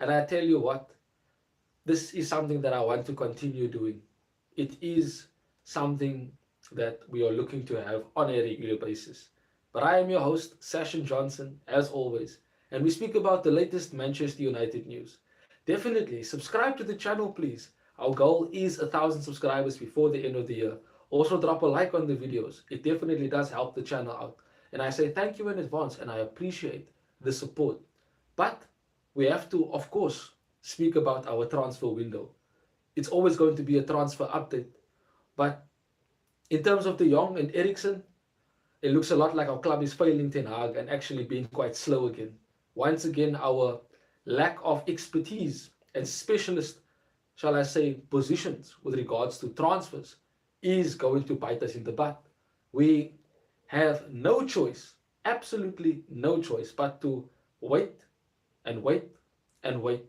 And I tell you what, this is something that I want to continue doing. It is something that we are looking to have on a regular basis. But I am your host, Session Johnson, as always, and we speak about the latest Manchester United news. Definitely subscribe to the channel, please. Our goal is 1,000 subscribers before the end of the year. Also, drop a like on the videos. It definitely does help the channel out. And I say thank you in advance, and I appreciate the support. But we have to, of course, speak about our transfer window. It's always going to be a transfer update. But in terms of De Jong and Eriksen, it looks a lot like our club is failing Ten Hag and actually being quite slow again. Once again, our lack of expertise and specialist, shall I say, positions with regards to transfers is going to bite us in the butt. We have no choice, absolutely no choice, but to wait and wait and wait.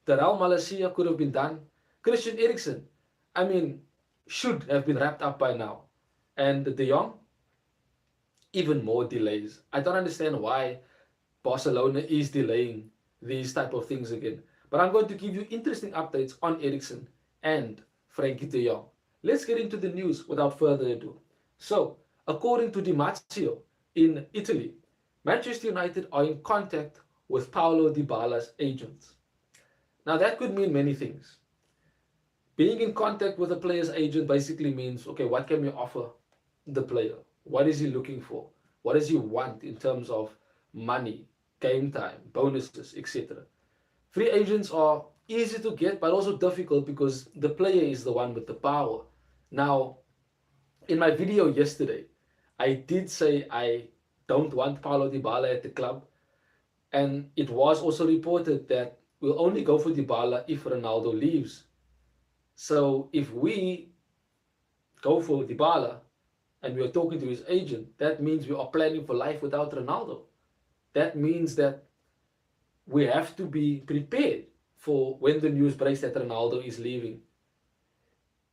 Terrell Malacia could have been done. Christian Eriksen, I mean, should have been wrapped up by now. And De Jong, even more delays. I don't understand why Barcelona is delaying these type of things again. But I'm going to give you interesting updates on Eriksen and Frankie de Jong. Let's get into the news without further ado. So, according to Di Marzio in Italy, Manchester United are in contact with Paulo Dybala's agents. Now that could mean many things. Being in contact with a player's agent basically means, okay, what can we offer the player? What is he looking for? What does he want in terms of money, game time, bonuses, etc. Free agents are easy to get, but also difficult because the player is the one with the power. Now, in my video yesterday, I did say I don't want Paulo Dybala at the club, and it was also reported that we'll only go for Dybala if Ronaldo leaves. So if we go for Dybala and we are talking to his agent, that means we are planning for life without Ronaldo. That means that we have to be prepared for when the news breaks that Ronaldo is leaving.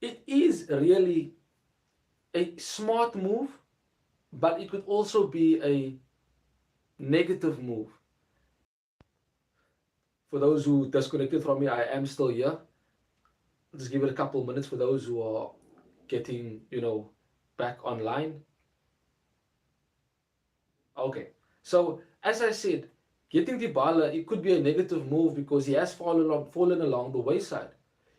It is really a smart move, but it could also be a negative move. For those who disconnected from me, I am still here. Just give it a couple minutes for those who are getting, back online. Okay, so as I said, getting Dybala, it could be a negative move because he has fallen along the wayside.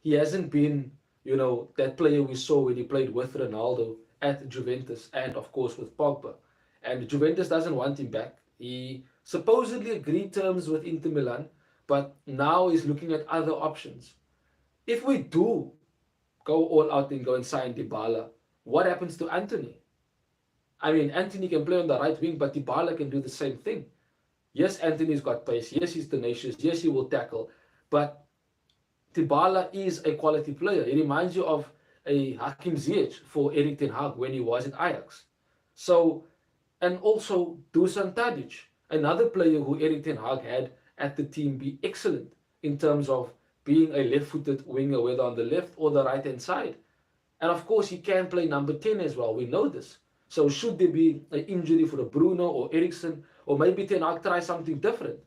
He hasn't been, that player we saw when he played with Ronaldo at Juventus and of course with Pogba. And Juventus doesn't want him back. He supposedly agreed terms with Inter Milan, but now he's looking at other options. If we do go all out and go and sign Dybala, what happens to Anthony? I mean, Anthony can play on the right wing, but Dybala can do the same thing. Yes, Anthony's got pace. Yes, he's tenacious. Yes, he will tackle. But Dybala is a quality player. He reminds you of a Hakim Ziyech for Erik ten Hag when he was at Ajax. So, and also Dusan Tadic, another player who Erik ten Hag had at the team, be excellent in terms of being a left-footed winger, whether on the left or the right-hand side. And of course, he can play number 10 as well. We know this. So should there be an injury for a Bruno or Eriksen, or maybe Ten Hag try something different,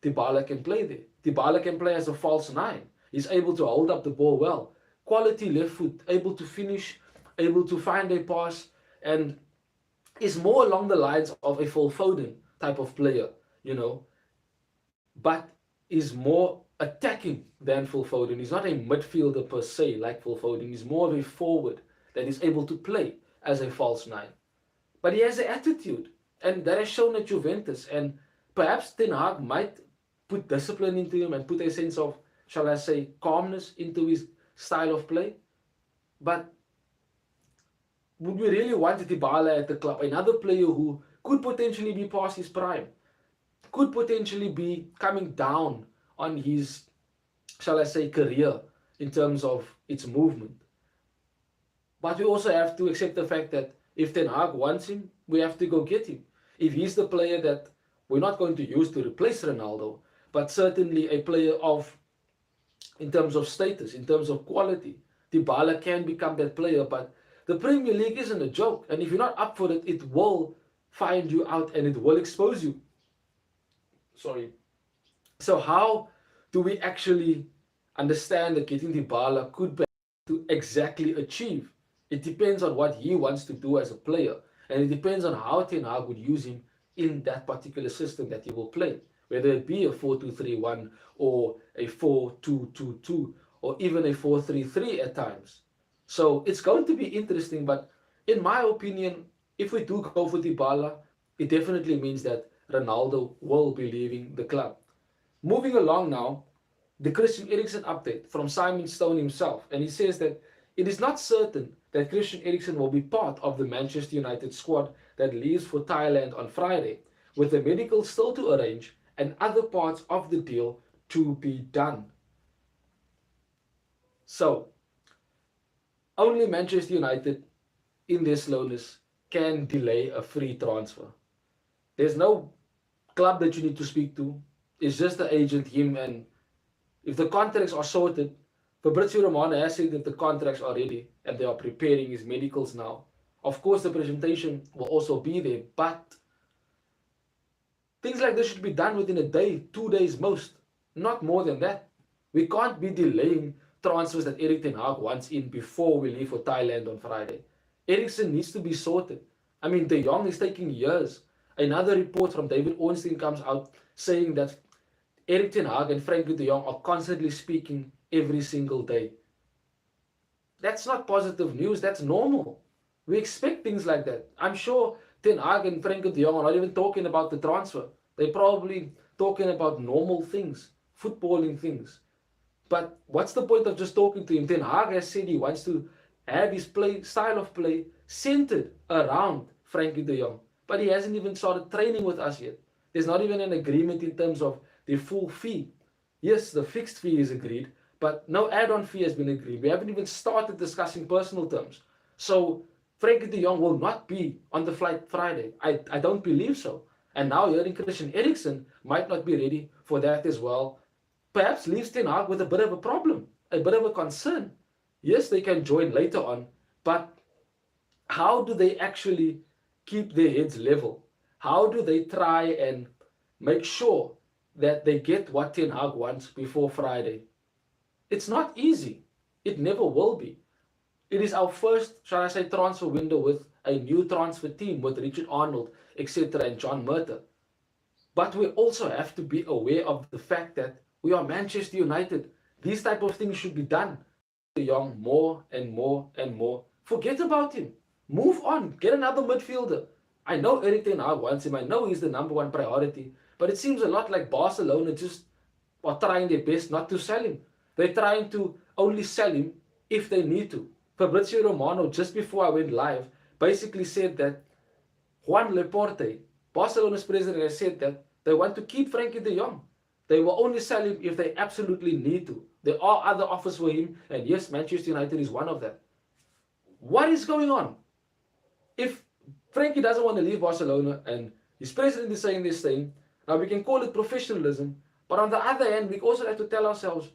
Dybala can play there. Dybala can play as a false nine. He's able to hold up the ball well. Quality left foot, able to finish, able to find a pass, and is more along the lines of a Phil Foden type of player, but is more attacking than Phil Foden. He's not a midfielder per se like Phil Foden. He's more of a forward that is able to play as a false nine. But he has an attitude, and that is shown at Juventus. And perhaps Ten Hag might put discipline into him and put a sense of, shall I say, calmness into his style of play. But would we really want Dybala at the club? Another player who could potentially be past his prime, could potentially be coming down on his, shall I say, career in terms of its movement. But we also have to accept the fact that if Ten Hag wants him, we have to go get him. If he's the player that we're not going to use to replace Ronaldo, but certainly a player of, in terms of status, in terms of quality, Dybala can become that player. But the Premier League isn't a joke, and if you're not up for it, it will find you out and it will expose you. Sorry. So how do we actually understand that getting Dybala could be to exactly achieve? It depends on what he wants to do as a player, and it depends on how Ten Hag would use him in that particular system that he will play, whether it be a 4-2-3-1 or a 4-2-2-2 or even a 4-3-3 at times. So it's going to be interesting, but in my opinion, if we do go for Dybala, it definitely means that Ronaldo will be leaving the club. Moving along now, the Christian Eriksen update from Simon Stone himself, and he says that it is not certain that Christian Eriksen will be part of the Manchester United squad that leaves for Thailand on Friday, with the medical still to arrange and other parts of the deal to be done. So, only Manchester United in their slowness can delay a free transfer. There's no club that you need to speak to. It's just the agent, him, and if the contracts are sorted, Fabrizio Romano has said that the contracts are ready and they are preparing his medicals now. Of course, the presentation will also be there, but things like this should be done within a day, 2 days most, not more than that. We can't be delaying transfers that Erik Ten Hag wants in before we leave for Thailand on Friday. Eriksen needs to be sorted. I mean, De Jong is taking years. Another report from David Ornstein comes out saying that Erik Ten Hag and Frenkie de Jong are constantly speaking every single day. That's not positive news, that's normal. We expect things like that. I'm sure Ten Hag and Frenkie de Jong are not even talking about the transfer. They're probably talking about normal things, footballing things. But what's the point of just talking to him? Ten Hag has said he wants to have his style of play centered around Frenkie de Jong. But he hasn't even started training with us yet. There's not even an agreement in terms of the full fee. Yes, the fixed fee is agreed, but no add-on fee has been agreed. We haven't even started discussing personal terms. So Frenkie de Jong will not be on the flight Friday. I don't believe so. And now hearing Christian Eriksen might not be ready for that as well. Perhaps leaves Ten Hag with a bit of a problem, a bit of a concern. Yes, they can join later on, but how do they actually keep their heads level? How do they try and make sure that they get what Ten Hag wants before Friday? It's not easy. It never will be. It is our first, shall I say, transfer window with a new transfer team with Richard Arnold, etc., and John Murtagh. But we also have to be aware of the fact that we are Manchester United. These type of things should be done. De Jong more and more and more. Forget about him. Move on. Get another midfielder. I know Erik Ten Hag wants him. I know he's the number one priority. But it seems a lot like Barcelona just are trying their best not to sell him. They're trying to only sell him if they need to. Fabrizio Romano, just before I went live, basically said that Juan Laporte, Barcelona's president, has said that they want to keep Frenkie de Jong. They will only sell him if they absolutely need to. There are other offers for him, and yes, Manchester United is one of them. What is going on? If Frenkie doesn't want to leave Barcelona and his president is saying this thing, now we can call it professionalism, but on the other hand, we also have to tell ourselves,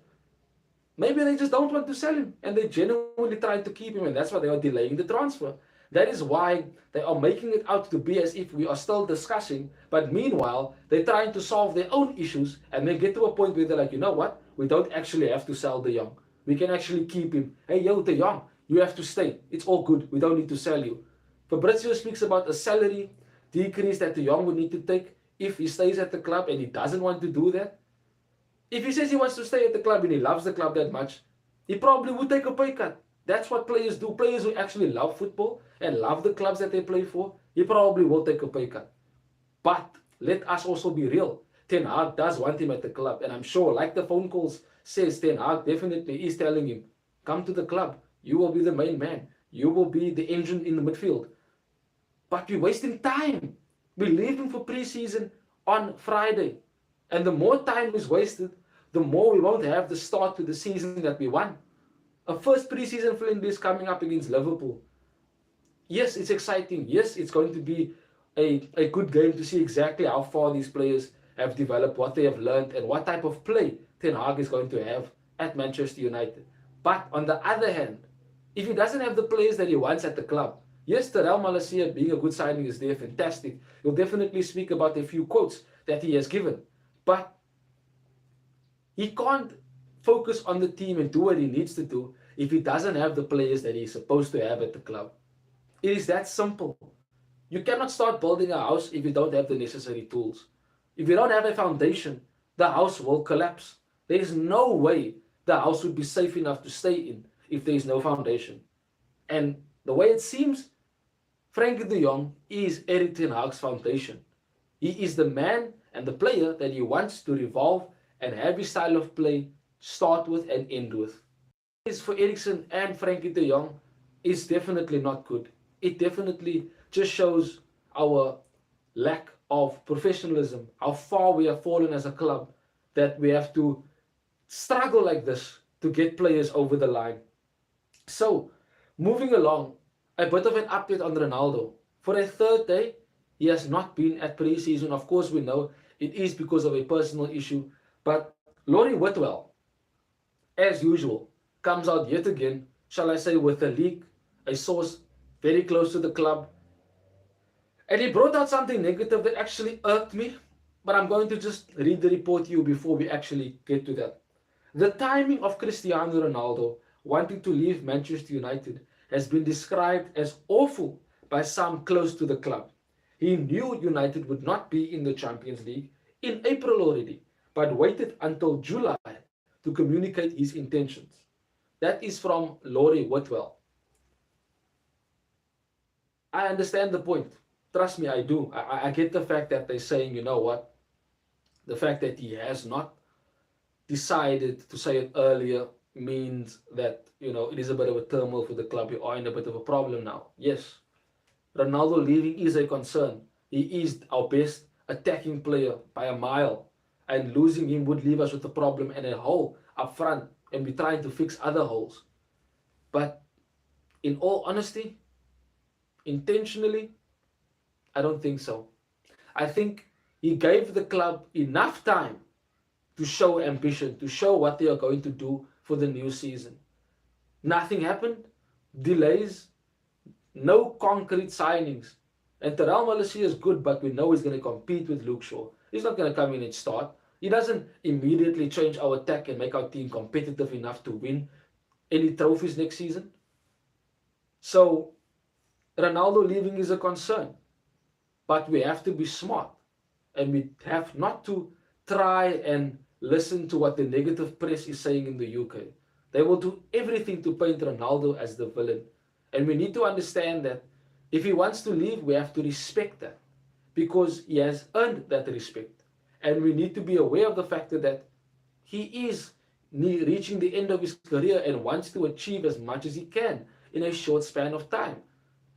maybe they just don't want to sell him and they genuinely trying to keep him, and that's why they are delaying the transfer. That is why they are making it out to be as if we are still discussing, but meanwhile, they're trying to solve their own issues and then get to a point where they're like, you know what? We don't actually have to sell De Jong. We can actually keep him. Hey, yo, De Jong, you have to stay. It's all good. We don't need to sell you. Fabrizio speaks about a salary decrease that De Jong would need to take if he stays at the club, and he doesn't want to do that. If he says he wants to stay at the club and he loves the club that much, he probably would take a pay cut. That's what players do. Players who actually love football and love the clubs that they play for, he probably will take a pay cut. But let us also be real. Ten Hag does want him at the club, and I'm sure, like the phone calls says, Ten Hag definitely is telling him, come to the club. You will be the main man. You will be the engine in the midfield. But we're wasting time. We're leaving for pre-season on Friday. And the more time is wasted, the more we won't have the start to the season that we want. A first pre-season friendly is coming up against Liverpool. Yes, it's exciting. Yes, it's going to be a good game to see exactly how far these players have developed, what they have learned, and what type of play Ten Hag is going to have at Manchester United. But on the other hand, if he doesn't have the players that he wants at the club, yes, Terrell Malacia being a good signing is there, fantastic. He'll definitely speak about a few quotes that he has given. But He can't focus on the team and do what he needs to do if he doesn't have the players that he's supposed to have at the club. It is that simple. You cannot start building a house if you don't have the necessary tools. If you don't have a foundation, the house will collapse. There is no way the house would be safe enough to stay in if there is no foundation. And the way it seems, Frankie de Jong is Erik ten Hag's foundation. He is the man and the player that he wants to revolve and have his style of play start with and end with. Is for Eriksen and Frankie de Jong is definitely not good. It definitely just shows our lack of professionalism, how far we have fallen as a club, that we have to struggle like this to get players over the line. So, moving along, a bit of an update on Ronaldo. For a third day, he has not been at pre-season. Of course, we know it is because of a personal issue. But Laurie Whitwell, as usual, comes out yet again, shall I say, with a leak, a source very close to the club. And he brought out something negative that actually irked me. But I'm going to just read the report to you before we actually get to that. The timing of Cristiano Ronaldo wanting to leave Manchester United has been described as awful by some close to the club. He knew United would not be in the Champions League in April already, but waited until July to communicate his intentions. That is from Laurie Whitwell. I understand the point. Trust me, I do. I get the fact that they're saying, you know what, the fact that he has not decided to say it earlier means that, it is a bit of a turmoil for the club. You are in a bit of a problem now. Yes, Ronaldo leaving is a concern. He is our best attacking player by a mile. And losing him would leave us with a problem and a hole up front. And we're trying to fix other holes. But in all honesty, intentionally, I don't think so. I think he gave the club enough time to show ambition, to show what they are going to do for the new season. Nothing happened. Delays. No concrete signings. And Terrell Malacia is good, but we know he's going to compete with Luke Shaw. He's not going to come in and start. He doesn't immediately change our attack and make our team competitive enough to win any trophies next season. So, Ronaldo leaving is a concern. But we have to be smart. And we have not to try and listen to what the negative press is saying in the UK. They will do everything to paint Ronaldo as the villain. And we need to understand that if he wants to leave, we have to respect that. Because he has earned that respect. And we need to be aware of the fact that he is reaching the end of his career and wants to achieve as much as he can in a short span of time.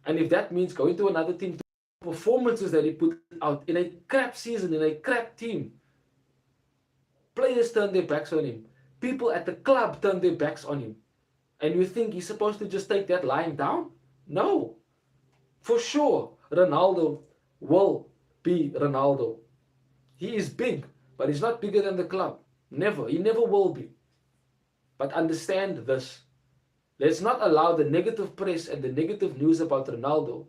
And if that means going to another team, performances that he put out in a crap season, in a crap team, players turn their backs on him. People at the club turn their backs on him. And you think he's supposed to just take that lying down? No. For sure, Ronaldo will be Ronaldo. He is big, but he's not bigger than the club. Never. He never will be. But understand this. Let's not allow the negative press and the negative news about Ronaldo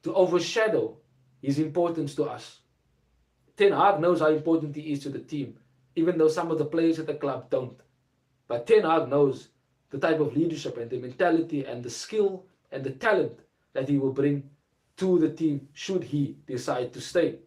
to overshadow his importance to us. Ten Hag knows how important he is to the team, even though some of the players at the club don't. But Ten Hag knows the type of leadership and the mentality and the skill and the talent that he will bring to the team should he decide to stay.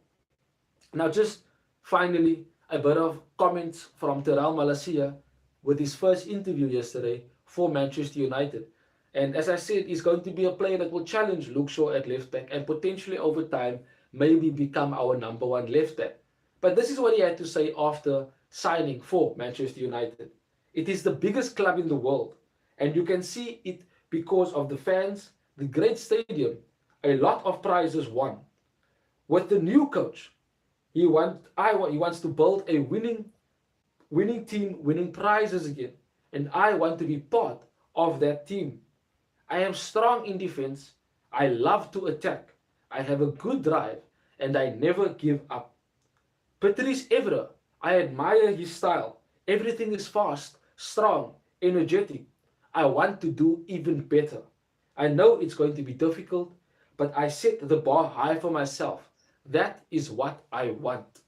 Now just finally, a bit of comments from Terrell Malacia with his first interview yesterday for Manchester United. And as I said, he's going to be a player that will challenge Luke Shaw at left back and potentially over time maybe become our number one left back. But this is what he had to say after signing for Manchester United. It is the biggest club in the world, and you can see it because of the fans, the great stadium, a lot of prizes won. With the new coach, he wants to build a winning team, winning prizes again, and I want to be part of that team. I am strong in defense. I love to attack. I have a good drive, and I never give up. Patrice Evra, I admire his style. Everything is fast, strong, energetic. I want to do even better. I know it's going to be difficult, but I set the bar high for myself. That is what I want.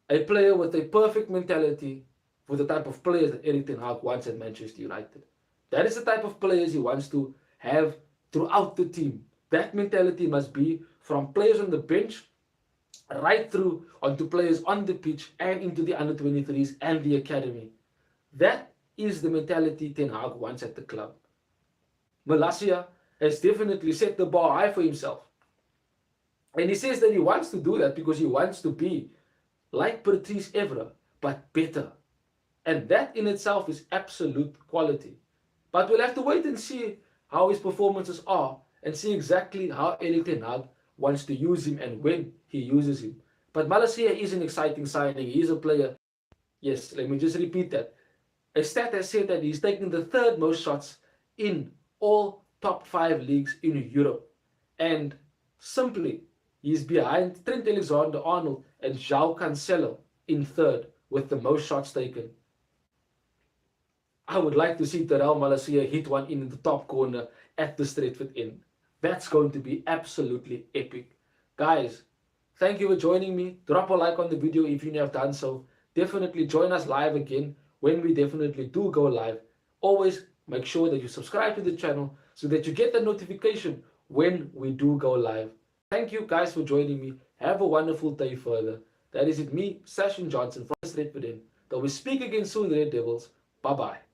A player with a perfect mentality for the type of players that Erik ten Hag wants at Manchester United. That is the type of players he wants to have throughout the team. That mentality must be from players on the bench right through onto players on the pitch and into the under 23s and the academy. That is the mentality Ten Hag wants at the club. Malacia has definitely set the bar high for himself. And he says that he wants to do that because he wants to be like Patrice Evra, but better. And that in itself is absolute quality. But we'll have to wait and see how his performances are and see exactly how Erik ten Hag wants to use him and when he uses him. But Malacia is an exciting signing. He is a player. Yes, let me just repeat that. A stat has said that he's taken the third most shots in all top 5 leagues in Europe. And simply, he's behind Trent Alexander-Arnold and João Cancelo in third with the most shots taken. I would like to see Terrell Malacia hit one in the top corner at the Stretford End. That's going to be absolutely epic. Guys, thank you for joining me. Drop a like on the video if you have done so. Definitely join us live again when we definitely do go live. Always make sure that you subscribe to the channel so that you get the notification when we do go live. Thank you guys for joining me. Have a wonderful day further. That is it, me, Session Johnson from Stretford End. Till we speak again soon, Red Devils. Bye bye.